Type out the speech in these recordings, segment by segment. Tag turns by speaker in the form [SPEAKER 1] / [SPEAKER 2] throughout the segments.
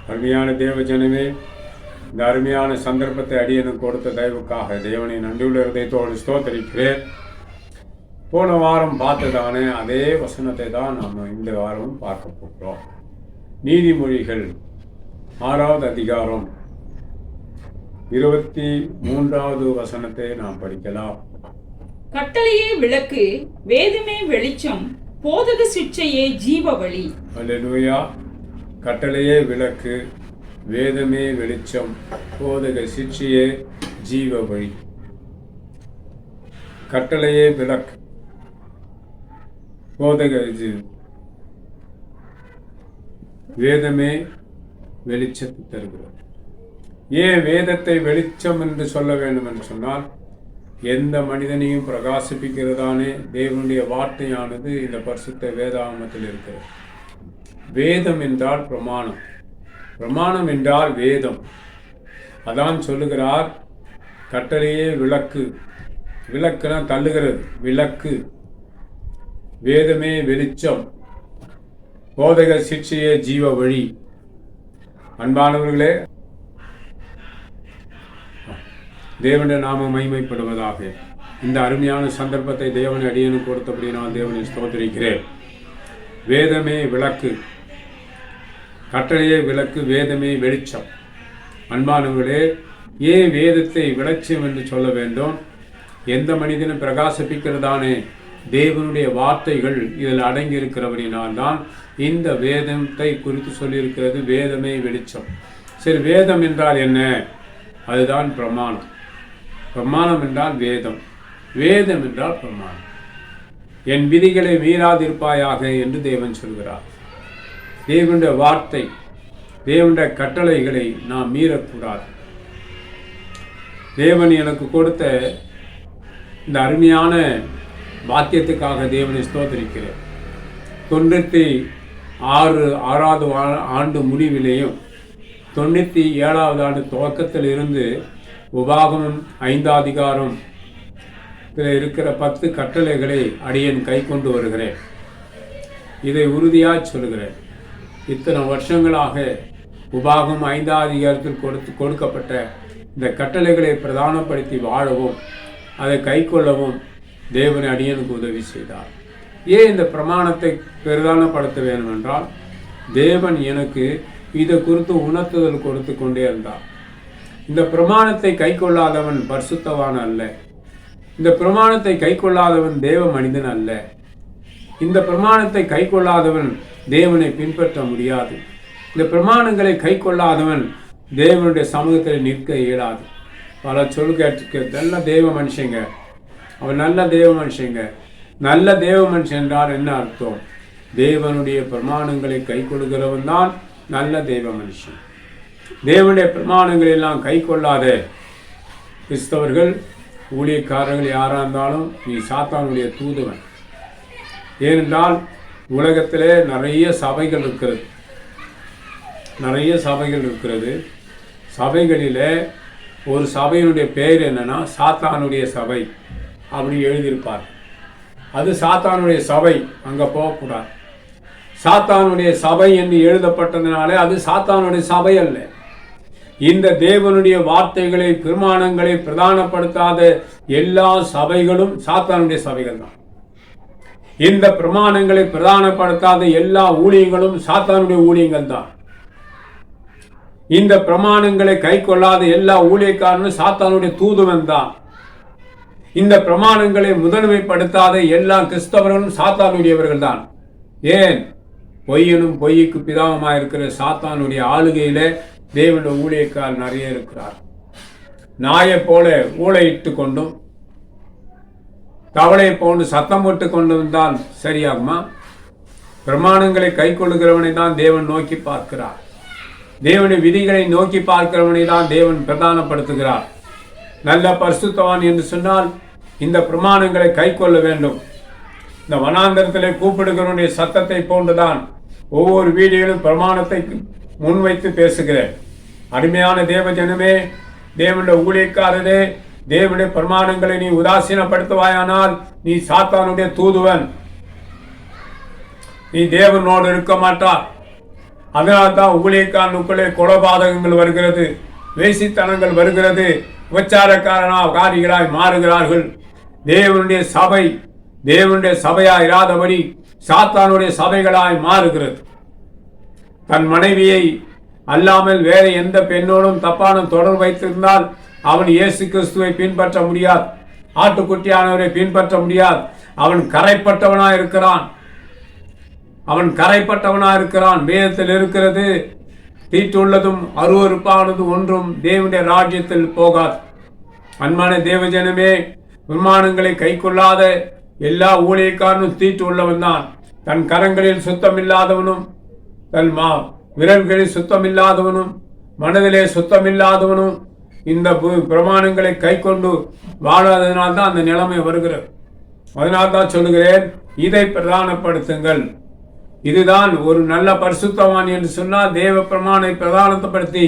[SPEAKER 1] அருமையான தேவ ஜனமே, இந்த அருமையான சந்தர்ப்பத்தை அடியனுக்கு கொடுத்த தயவுக்காக தேவனை நன்றியுள்ள இதயத்தோடு ஸ்தோத்திரிக்கிறேன். போன வாரம் பார்த்ததானே அதே வசனத்தை தான் நாம் இந்த வாரமும் பார்க்க போகிறோம். நீதிமொழிகள் 6வது அதிகாரம் 23வது வசனத்தை நாம் படிக்கலாம்.
[SPEAKER 2] கட்டளையே விளக்கு, வேதமே வெளிச்சம், போதக சிற்சையே ஜீவ வழி.
[SPEAKER 1] அல்லேலூயா. கட்டளையே விளக்கு, வேதமே வெளிச்சம், போதக சிற்சையே ஜீவ வழி. கட்டளையே விளக்கு, போதக வேதமே வெளிச்சத்தை தருகிறது. ஏன் வேதத்தை வெளிச்சம் என்று சொல்ல வேண்டும் என்று சொன்னால், எந்த மனிதனையும் பிரகாசிப்பிக்கிறதானே தேவனுடைய வார்த்தையானது இந்த பரிசுத்த வேதாகமத்தில் இருக்கிறது. வேதம் என்றால் பிரமாணம், பிரமாணம் என்றால் வேதம். அதான் சொல்லுகிறார், கட்டளையே விளக்கு. விளக்குனா தள்ளுகிறது, விளக்கு. வேதமே வெளிச்சம், போதக சிற்சையே ஜீவ வழி. அன்பானவர்களே, தேவனுடைய நாமம் மகிமைப்படுவதாக. இந்த அருமையான சந்தர்ப்பத்தை தேவனை அடியனுக்கு கொடுத்தபடி நான் தேவனை ஸ்தோத்திரிக்கிறேன். வேதமே விளக்கு, கட்டளையே விளக்கு, வேதமே வெளிச்சம். அன்பானவர்களே, ஏன் வேதத்தை வெளிச்சம் என்று சொல்ல வேண்டும்? எந்த மனிதனும் பிரகாசிப்பிக்கிறதானே தேவனுடைய வார்த்தைகள் இதில் அடங்கி இருக்கிறபடினால்தான் இந்த வேதத்தை குறித்து சொல்லியிருக்கிறது. வேதமே வெளிச்சம். சரி, வேதம் என்றால் என்ன? அதுதான் பிரமாணம். பிரமாணம் என்றால் வேதம், வேதம் என்றால் பிரமாணம். என் விதிகளை மீறாதிருப்பாயாக என்று தேவன் சொல்கிறார். தேவனுடைய வார்த்தை, தேவனுடைய கட்டளைகளை நாம் மீறக்கூடாது. தேவன் எனக்கு கொடுத்த இந்த அருமையான வாக்கியத்துக்காக தேவனை ஸ்தோத்திரிக்கிறேன். 96வது ஆண்டு முடிவிலேயும் 97வது ஆண்டு துவக்கத்தில் இருந்து உபாகமம் 5வது அதிகாரம் இருக்கிற 10 கட்டளைகளை அடியேன் கை கொண்டு வருகிறேன். இதை உறுதியாக சொல்கிறேன். இத்தனை வருஷங்களாக உபாகம் 5வது அதிகாரத்தில் கொடுக்கப்பட்ட இந்த கட்டளைகளை பிரதானப்படுத்தி வாழவும் அதை கை கொள்ளவும் தேவனை அடியனுக்கு உதவி செய்தார். ஏன் இந்த பிரமாணத்தை பிரதானப்படுத்த வேண்டும் என்றால், தேவன் எனக்கு இதை குறித்து உணர்த்துதல் கொடுத்து கொண்டே இருந்தார். இந்த பிரமாணத்தை கை கொள்ளாதவன் பரிசுத்தவான் அல்ல. இந்த பிரமாணத்தை கை கொள்ளாதவன் தேவ மனிதன் அல்ல. இந்த பிரமாணத்தை கை கொள்ளாதவன் தேவனை பின்பற்ற முடியாது. இந்த பிரமாணங்களை கை கொள்ளாதவன் தேவனுடைய சமூகத்தில் நிற்க இயலாது. பல சொல் கேட்டு நல்ல தேவ மனுஷங்க, அவன் நல்ல தேவ மனுஷங்க. நல்ல தேவ மனுஷன் என்றால் என்ன அர்த்தம்? தேவனுடைய பிரமாணங்களை கை கொள்கிறவன் தான் நல்ல தேவ மனுஷன். தேவனுடைய பிரமாணங்களை எல்லாம் கை கொள்ளாத கிறிஸ்தவர்கள், ஊழியக்காரர்கள் யாராக இருந்தாலும் நீ சாத்தானுடைய தூதுவன். ஏனென்றால் உலகத்திலே நிறைய சபைகள் இருக்கிறது, நிறைய சபைகள் இருக்கிறது. சபைகளிலே ஒரு சபையினுடைய பெயர் என்னன்னா சாத்தானுடைய சபை அப்படி எழுதியிருப்பார். அது சாத்தானுடைய சபை, அங்கே போகக்கூடாது. சாத்தானுடைய சபை என்று எழுதப்பட்டதுனாலே அது சாத்தானுடைய சபை அல்ல. இந்த தேவனுடைய வார்த்தைகளை பிரமாணங்களை பிரதானப்படுத்தாத எல்லா சபைகளும் சாத்தானுடைய சபைகள் தான். இந்த பிரமாணங்களை பிரதானப்படுத்தாத எல்லா ஊழியங்களும் சாத்தானுடைய ஊழியங்கள் தான். இந்த பிரமாணங்களை கை கொள்ளாத எல்லா ஊழியக்காரனும் சாத்தானுடைய தூதுவன் தான். இந்த பிரமாணங்களை முதன்மைப்படுத்தாத எல்லா கிறிஸ்தவர்களும் சாத்தானுடையவர்கள் தான். ஏன்? பொய்யனும் பொய்யுக்கு பிதாவுமாய் இருக்கிற சாத்தானுடைய ஆளுகையில தேவனுடைய ஊழியக்காரர் நிறைய இருக்கிறார். நாயை போல ஊளையிட்டு கொண்டும் தவளை போன்று சத்தம் போட்டு கொண்டு வந்தால் சரியாகுமா? பிரமாணங்களை கை கொள்ளுகிறவனை தான் தேவன் நோக்கி பார்க்கிறார். தேவனுடைய விதிகளை நோக்கி பார்க்கிறவனை தான் தேவன் பிரதானப்படுத்துகிறார். நல்ல பரிசுத்தவான் என்று சொன்னால் இந்த பிரமாணங்களை கை கொள்ள வேண்டும். இந்த வனாந்தரத்திலே கூப்பிடுகிறவனுடைய சத்தத்தை போன்றுதான் ஒவ்வொரு வீடியோவிலும் பிரமாணத்தை முன்வைத்து பேசுகிறேன். அருமையான தேவ ஜனமே, தேவனுடைய ஊழியக்காரரே, தேவனுடைய பிரமாணங்களை நீ உதாசீனப்படுத்துவாயானால் நீ சாத்தானுடைய தூதுவன். நீ தேவனோடு இருக்க மாட்டார். அதனால்தான் ஊழியக்காரனுக்குள்ளே கொலபாதகங்கள் வருகிறது, வேசித்தனங்கள் வருகிறது, காரிகளாய் மாறுகிறார்கள். தேவனுடைய சபை தேவனுடைய சபையாய் இராதபடி சாத்தானுடைய சபைகளாய் மாறுகிறது. தன் மனைவியை அல்லாமல் வேற எந்த பெண்ணோடும் தப்பான தொடர்பு வைத்திருந்தால் அவன் இயேசு கிறிஸ்துவை பின்பற்ற முடியாது, ஆட்டுக்குட்டியானவரை பின்பற்ற முடியாது. அவன் கரைப்பட்டவனா இருக்கிறான். வேதத்தில் இருக்கிறது, தீட்டுள்ளதும் அருவருப்பானது ஒன்றும் தேவனுடைய ராஜ்யத்தில் போகாது. அன்பான தேவஜனமே, விமானங்களை கை கொள்ளாத எல்லா ஊழியக்காரனும் தீட்டு உள்ளவன் தான். தன் கரங்களில் சுத்தமில்லாதவனும், தன் விரல்களில் சுத்தமில்லாதவனும், மனதிலே சுத்தமில்லாதவனும் இந்த பிரமாணங்களை கை கொண்டு வாழாததினால்தான் அந்த நிலைமை வருகிறது. அதனால்தான் சொல்லுகிறேன், இதை பிரதானப்படுத்துங்கள். இதுதான் ஒரு நல்ல பரிசுத்தவான் என்று சொன்னால், தேவ பிரமாணை பிரதானப்படுத்தி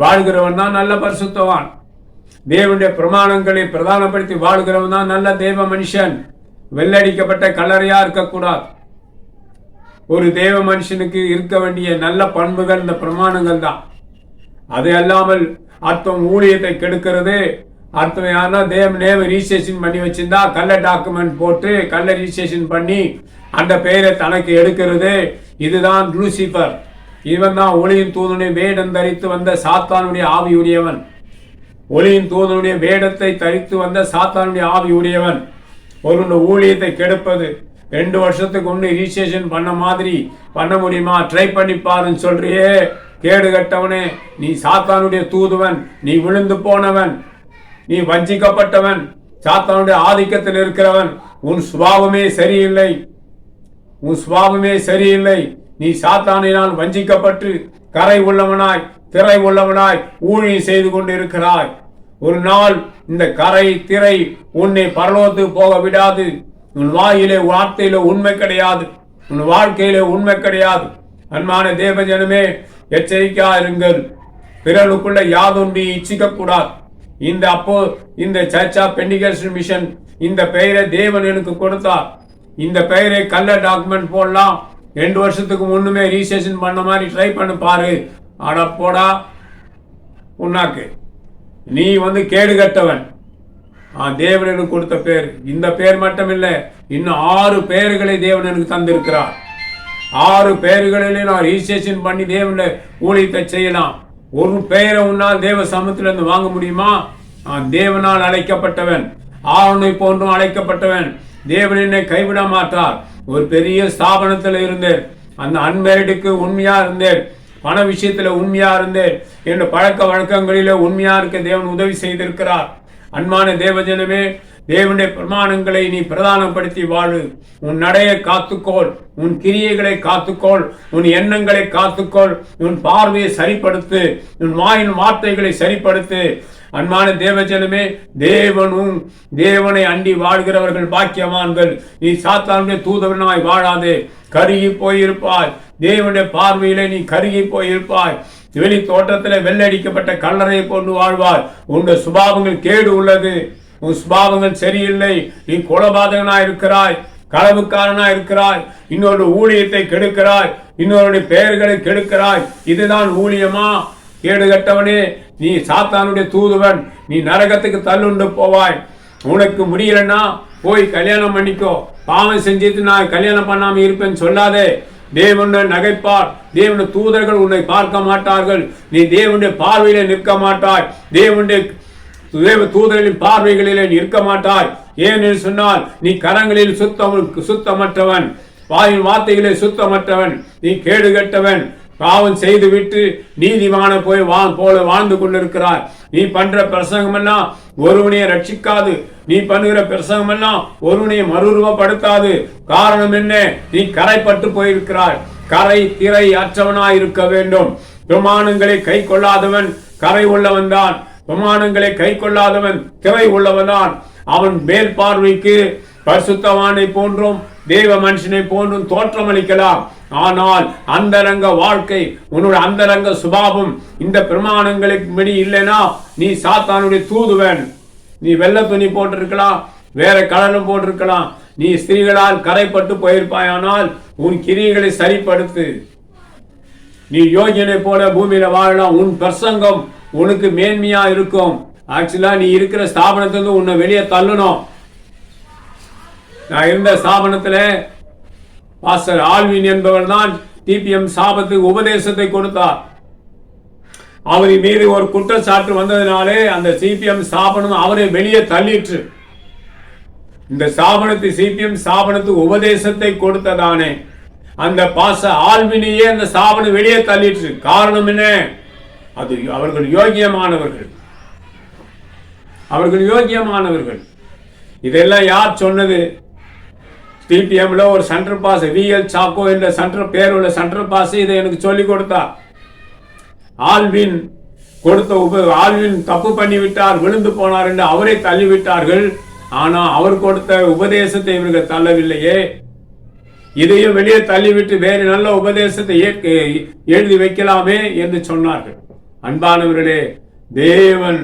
[SPEAKER 1] வாழ்கிறவன் தான் நல்ல பரிசுத்தவான். தேவனுடைய பிரமாணங்களை பிரதானப்படுத்தி வாழ்கிறவன் தான் நல்ல தேவ மனுஷன். வெள்ளடிக்கப்பட்ட கல்லறையா இருக்கக்கூடாது. ஒரு தேவ மனுஷனுக்கு இருக்க வேண்டிய நல்ல பண்புகள் இந்த பிரமாணங்கள் தான். அது அல்லாமல் அர்த்தம் ஊழியத்தை கெடுக்கிறது. அர்த்தம் யாருன்னா நேம ரிஜிஸ்ட்ரேஷன் பண்ணி வச்சிருந்தா கள்ள டாக்குமெண்ட் போட்டு கள்ள ரிஜிஸ்ட்ரேஷன் பண்ணி அந்த பெயரை தனக்கு எடுக்கிறது. இதுதான் லூசிபர். இவன் தான் ஒளியின் தூதனுடைய வேடம் தரித்து வந்த சாத்தானுடைய ஆவியுடையவன். ஒளியின் தூதனுடைய வேடத்தை தரித்து வந்த சாத்தானுடைய ஆவியுடையவன். ஒரு ஊழியத்தை கெடுப்பது. 2 வருஷத்துக்கு ஒன்று ரிஜிஸ்ட்ரேஷன் பண்ண மாதிரி பண்ண முடியுமா? ட்ரை பண்ணி பாருன்னு சொல்றியே, கேடு கட்டவனே, நீ சாத்தானுடைய தூதுவன், நீ விழுந்து போனவன், நீ வஞ்சிக்கப்பட்டவன், சாத்தானுடைய ஆதிக்கத்தில் இருக்கிறவன். உன் சுபாவமே சரியில்லை. நீ சாத்தானினால் வஞ்சிக்கப்பட்டு கரை உள்ளவனாய் திரை உள்ளவனாய் ஊழியம் செய்து கொண்டு இருக்கிறாய். ஒரு நாள் இந்த கரை திரை உன்னை பரலோகத்துக்கு போக விடாது. உன் வாயிலே வார்த்தையில உண்மை கிடையாது, உன் வாழ்க்கையிலே உண்மை கிடையாது. அன்பான தேவஜனமே, எச்சரிக்கையா இருங்கள். பிறனுக்குள்ள யாதொன்று இச்சிக்க கூடாது. இந்த சர்ச் ஆஃப் பெண்டிகோஸ்டல் மிஷன் இந்த பெயரை தேவன் எனக்கு கொடுத்தார். இந்த பெயரை கள்ள டாக்குமெண்ட் போடலாம். 2 வருஷத்துக்கு முன்னுமே ரிஜிஸ்ட்ரேஷன் பண்ண மாதிரி ட்ரை பண்ண பாரு. ஆனா போடா உன்னாக்கு, நீ கேடு கட்டவன். தேவன் எனக்கு கொடுத்த பேர் இந்த பேர் மட்டும் இல்லை, இன்னும் 6 பெயர்களை தேவன் எனக்கு தந்திருக்கிறார். 6 பெயர்களிலே நான் ரிஜிஸ்ட்ரேஷன் பண்ணி தேவனுடைய ஊழியத்தை செய்யலாம். ஒரு பெயரை உன்னால் தேவ சமூகத்திலிருந்து வாங்க முடியுமா? தேவனால் அழைக்கப்பட்டவன், ஆரோனை போன்றும் அழைக்கப்பட்டவன். தேவன் என்னை கைவிட மாட்டார். ஒரு பெரிய ஸ்தாபனத்தில் இருந்தேன், அந்த அன்மேரிடுக்கு உண்மையா இருந்தேன், பண விஷயத்துல உண்மையா இருந்தேன், என்ற பழக்க வழக்கங்களில உண்மையா இருக்க தேவன் உதவி செய்திருக்கிறார். அன்பான தேவஜனமே, தேவனுடைய பிரமாணங்களை நீ பிரதானப்படுத்தி வாழு. உன் நடையை காத்துக்கோள், உன் கிரியைகளை காத்துக்கோள், உன் எண்ணங்களை காத்துக்கோள், உன் பார்வையை சரிப்படுத்து, உன் வாயின் வார்த்தைகளை சரிப்படுத்து. அன்பான தேவஜனமே, தேவனை அண்டி வாழ்கிறவர்கள் பாக்கியவான்கள். நீ சாத்தானுடைய தூதவனாய் வாழாதே, கருகி போயிருப்பாய். தேவனுடைய பார்வையிலே நீ கருகி போயிருப்பாய். வெளி தோட்டத்தில் வெள்ளடிக்கப்பட்ட கல்லறையை கொண்டு வாழ்வாய். உன்னுடைய சுபாவங்கள் கேடு உள்ளது, உன் சுபாவங்கள் சரியில்லை. நீ கொலபாதகனாய் இருக்கிறாய், களவுக்காரனாய் இருக்கிறாய், இன்னொரு ஊழியத்தை கெடுக்கிறாய், இன்னொருடைய பெயர்களை கெடுக்கிறாய். இதுதான் ஊழியமா? கேடு கட்டவனே, நீ சாத்தானுடைய தூதுவன். நீ நரகத்துக்கு தள்ளுண்டு போவாய். உனக்கு முடியலன்னா போய் கல்யாணம் பண்ணிக்கோ. பாவம் செஞ்சுட்டு நான் கல்யாணம் பண்ணாம இருப்பேன்னு சொல்லாதே. தேவனுடைய நகைப்பார், தேவனுடைய தூதர்கள் உன்னை பார்க்க மாட்டார்கள். நீ தேவனுடைய பார்வையில நிற்க மாட்டாய், தேவனுடைய தேவ தூதர்களின் பார்வைகளிலே நிற்க மாட்டாய். ஏன்னு சொன்னால் நீ கரங்களில் சுத்தமற்றவன், வாயின் வார்த்தைகளே சுத்தமற்றவன், நீ கேடு கட்டவன். பாவம் செய்து விட்டு நீதிமான போல வாழ்ந்து கொண்டிருக்கிறார். நீ பண்ற பிரசங்கம் எல்லாம் ஒருவனையை ரட்சிக்காது. நீ பண்ணுகிற பிரசங்கம் எல்லாம் ஒருவனையை மறுரூபப்படுத்தாது. காரணம் என்ன? நீ கரைப்பட்டு போயிருக்கிறாய். கரை திரை அற்றவனாய் இருக்க வேண்டும். பிரமாணங்களை கை கொள்ளாதவன் கரை உள்ளவன் தான். பிரமாணங்களை கை கொள்ளாதவன் திரை உள்ளவன் தான். அவன் மேல் பார்வைக்கு பரிசுத்தவானை போன்றும் தேவ மனுஷனை போன்றும் தோற்றமளிக்கலாம். ஆனால் அந்தரங்க வாழ்க்கை, உன்னோட அந்தரங்க சுபாவம் இந்த பிரமாணங்களுக்கு படி இல்லைன்னா நீ சாத்தானுடைய தூதுவன். நீ வெள்ளை துணி போட்டிருக்கலாம், வேற கலரும் போட்டிருக்கலாம். நீ ஸ்திரீகளால் கரைப்பட்டு போயிருப்பாயானால் உன் கிரியைகளை சரிப்படுத்து. நீ யோகியனை போல பூமியில வாழலாம். உன் பிரசங்கம் உனக்கு மேன்மையா இருக்கும். ஆக்சுவலா நீ இருக்கிற ஸ்தாபனத்திலிருந்து உன்னை வெளியே தள்ளணும். நான் இருந்த ஸ்தாபனத்தில் பாஸ்டர் ஆல்வின் என்பவர் தான் டிபிஎம் சாபத்துக்கு உபதேசத்தை கொடுத்தார். அவரின் மீது ஒரு குற்றச்சாட்டு வந்ததினாலே அந்த சிபிஎம் ஸ்தாபனம் அவரை வெளியே தள்ளிற்று. இந்த ஸ்தாபனத்தை சிபிஎம் ஸ்தாபனத்துக்கு உபதேசத்தை கொடுத்ததானே அந்த ஆல்வினையே அந்த ஸ்தாபனம் வெளியே தள்ளிற்று. காரணம் என்ன? அது அவர்கள் யோகியமானவர்கள். அவர்கள் யோகியமானவர்கள். இதெல்லாம் யார் சொன்னது? டிபிஎம்ல ஒரு சென்ட்ரல் பாஸ் விஎல் சாக்கோ என்ற சென்ட்ரல் பேர் உள்ள சென்ட்ரல் பாஸ் இதை எனக்கு சொல்லிக் கொடுத்தார். ஆல்வின் ஆல்வின் தப்பு பண்ணிவிட்டார், விழுந்து போனார் என்று அவரை தள்ளிவிட்டார்கள். ஆனால் அவர் கொடுத்த உபதேசத்தை இவர்கள் தள்ளவில்லையே. இதையும் வெளியே தள்ளிவிட்டு வேறு நல்ல உபதேசத்தை எழுதி வைக்கலாமே என்று சொன்னார்கள். அன்பானவர்களே, தேவன்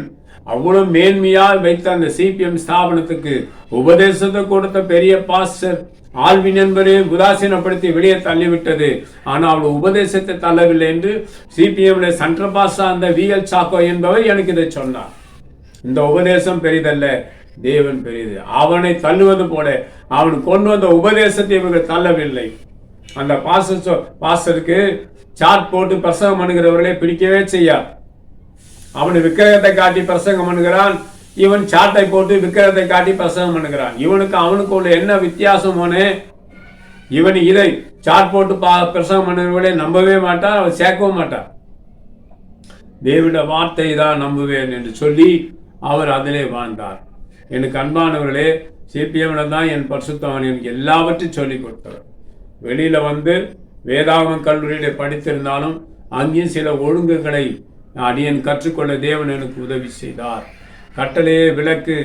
[SPEAKER 1] அவ்வளவு மேன்மையால் வைத்த அந்த சிபிஎம் ஸ்தாபனத்துக்கு உபதேசத்தை கொடுத்த பெரிய பாஸ்டர் ஆல்வின் என்பதை உதாசீனப்படுத்தி வெளியே தள்ளிவிட்டது. ஆனால் அவள் உபதேசத்தை தள்ளவில்லை என்று சிபிஎம்ல சென்ட்ரல் பாஸ்டர் அந்த விஎல் சாக்கோ என்பவர் எனக்கு இதை சொன்னார். இந்த உபதேசம் பெரிதல்ல, தேவன் பெரியது. அவனை தள்ளுவது போல அவன் கொண்டு வந்த உபதேசத்தை இவர்கள் தள்ளவில்லை. அந்த பாஸ்டருக்கு சாட் போட்டு பிரசங்கம் பண்ணுகிறவர்களே பிடிக்கவே செய்யாது. அவன் விக்கிரகத்தை காட்டி பிரசங்கம் பண்ணுகிறான், இவன் சாட்டை போட்டு விக்கிரகத்தை காட்டி பிரசங்கம் பண்ணுகிறான். இவனுக்கு அவனுக்கு உள்ள என்ன வித்தியாசம்? இவன் இதை சாட் போட்டு பிரசங்கம் பண்ணுகிறவர்களே நம்பவே மாட்டான், அவன் சேர்க்கவும் மாட்டான். தேவனுடைய வார்த்தை தான் நம்புவேன் என்று சொல்லி அவர் அதிலே வாழ்ந்தார். எனக்கு அன்பானவர்களே, சிபிஎம்ல தான் என் பரிசுத்தவான் எனக்கு எல்லாவற்றையும் சொல்லிக் கொடுத்தவர். வெளியில வந்து வேதாகம கல்லூரியில படித்திருந்தாலும் அங்கேயும் சில ஒழுங்குகளை அடியன் கற்றுக்கொள்ள தேவன் எனக்கு உதவி செய்தார். கட்டளையே விளக்கு,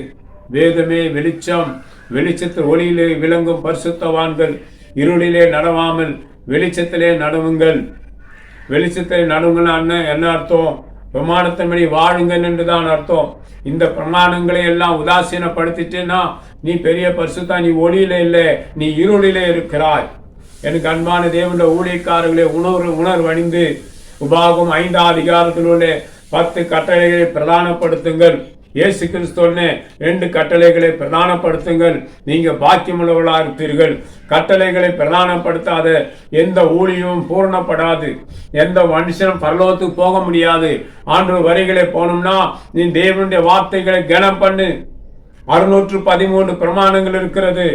[SPEAKER 1] வேதமே வெளிச்சம், வெளிச்சத்து ஒளியிலே விளங்கும் பரிசுத்தவான்கள் இருளிலே நடவாமல் வெளிச்சத்திலே நடவுங்கள். வெளிச்சத்திலே நடவுங்கள் என்ன அர்த்தம்? பிரமாணத்தின்படி வாழுங்கள் என்றுதான் அர்த்தம். இந்த பிரமாணங்களை எல்லாம் உதாசீனப்படுத்திட்டேன்னா நீ பெரிய பரிசுத்தா, நீ ஒளியில இல்லை, நீ இருளிலே இருக்கிறாய். எனக்கு அன்பான தேவனுடைய ஊழியக்காரர்களே, உணர்வணிந்து உபாகம் 5ஆம் அதிகாரத்தில் உள்ள 10 கட்டளைகளை பிரதானப்படுத்துங்கள். இயேசு கிறிஸ்துவ 2 கட்டளைகளை பிரதானப்படுத்துங்கள், நீங்க பாக்கியமுள்ளவர்களா இருப்பீர்கள். கட்டளைகளை பிரதானப்படுத்தாத எந்த ஊழியமும் பூரணப்படாது. எந்த மனுஷனும் பரலோகத்துக்கு போக முடியாது. ஆண்டு வரிகளை போனோம்னா நீ தேவனுடைய வார்த்தைகளை கனம் பண்ணு. 613 பிரமாணங்கள் இருக்கிறது.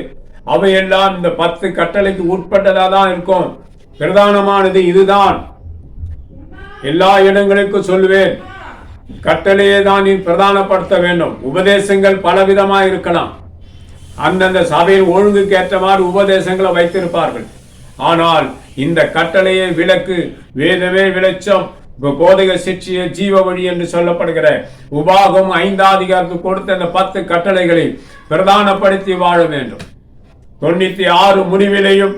[SPEAKER 1] அவையெல்லாம் இந்த 10 கட்டளைக்கு உட்பட்டதா தான் இருக்கும். பிரதானமானது இதுதான். எல்லா இடங்களுக்கும் சொல்லுவேன், கட்டளையே தான் நீ பிரதானப்படுத்த வேண்டும். உபதேசங்கள் பலவிதமா இருக்கலாம். அந்தந்த சபையின் ஒழுங்குக்கு ஏற்றவாறு உபதேசங்களை வைத்திருப்பார்கள். ஆனால் இந்த கட்டளையே விளக்கு, வேதமே வெளிச்சம், போதக சிற்சிய ஜீவ வழி என்று சொல்லப்படுகிற உபாகம் 5ஆம் அதிகாரத்துக்கு கொடுத்த அந்த 10 கட்டளைகளை பிரதானப்படுத்தி வாழ வேண்டும். 96 முடிவிலையும்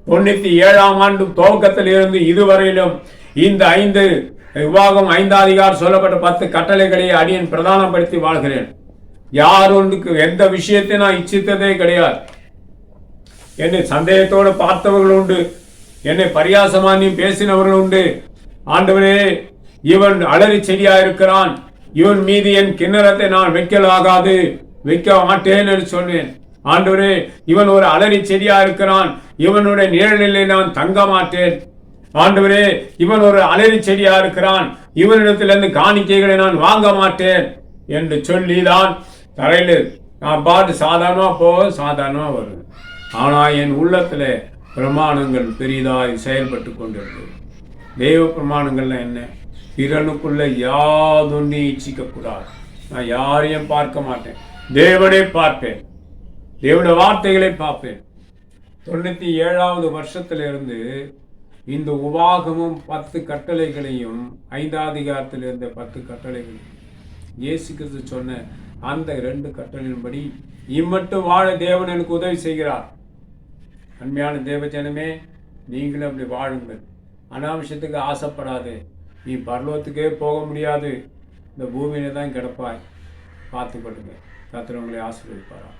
[SPEAKER 1] 97ஆம் ஆண்டு துவக்கத்தில் இருந்து இதுவரையிலும் இந்த 5 விவாகம் 5ஆம் அதிகாரம் சொல்லப்பட்ட 10 கட்டளைகளை அடியன் பிரதானப்படுத்தி வாழ்கிறேன். யார் ஒன்றுக்கு எந்த விஷயத்தை நான் இச்சித்ததே கிடையாது. என்னை சந்தேகத்தோடு பார்த்தவர்கள் உண்டு, என்னை பரியாசமானியும் பேசினவர்கள் உண்டு. ஆண்டவரே, இவன் அலறி செடியா இருக்கிறான், இவன் மீது என் கிண்ணறத்தை நான் வைக்கலாகாது, வைக்க மாட்டேன் என்று சொன்னேன். ஆண்டவரே, இவன் ஒரு அலறி செடியா இருக்கிறான், இவனுடைய நிழலிலே நான் தங்க மாட்டேன். ஆண்டவரே, இவன் ஒரு அலறி செடியா இருக்கிறான், இவனிடத்திலிருந்து காணிக்கைகளை நான் வாங்க மாட்டேன் என்று சொல்லிதான் தரையில் நான் பாட்டு சாதாரணமா போக சாதாரணமா வருது. ஆனா என் உள்ளத்துல பிரமாணங்கள் பெரிதாய் செயல்பட்டு கொண்டிருந்தது. தெய்வ பிரமாணங்கள்ல என்ன? திறனுக்குள்ள யாதொன்றையும் இச்சிக்க கூடாது. நான் யாரையும் பார்க்க மாட்டேன், தேவனை பார்ப்பேன், தேவனுடைய வார்த்தைகளை பார்ப்பேன். 97வது வருஷத்திலிருந்து இந்த உபாகமும் 10 கட்டளைகளையும் 5ஆம் அதிகாரத்தில் இருந்த 10 கட்டளைகளையும் இயேசு கிறிஸ்து சொன்ன அந்த 2 கட்டளையின்படி இம்மட்டும் வாழ தேவன் எனக்கு உதவி செய்கிறார். அன்மையான தேவஜனமே, நீங்களும் அப்படி வாழுங்கள். அனாவசியத்துக்கு ஆசைப்படாது. நீ பரலோகத்துக்கே போக முடியாது, இந்த பூமியில தான் கிடப்பாய். பார்த்துக்கொள்ளுங்க. கர்த்தர் உங்களை ஆசீர்வதிப்பாரா.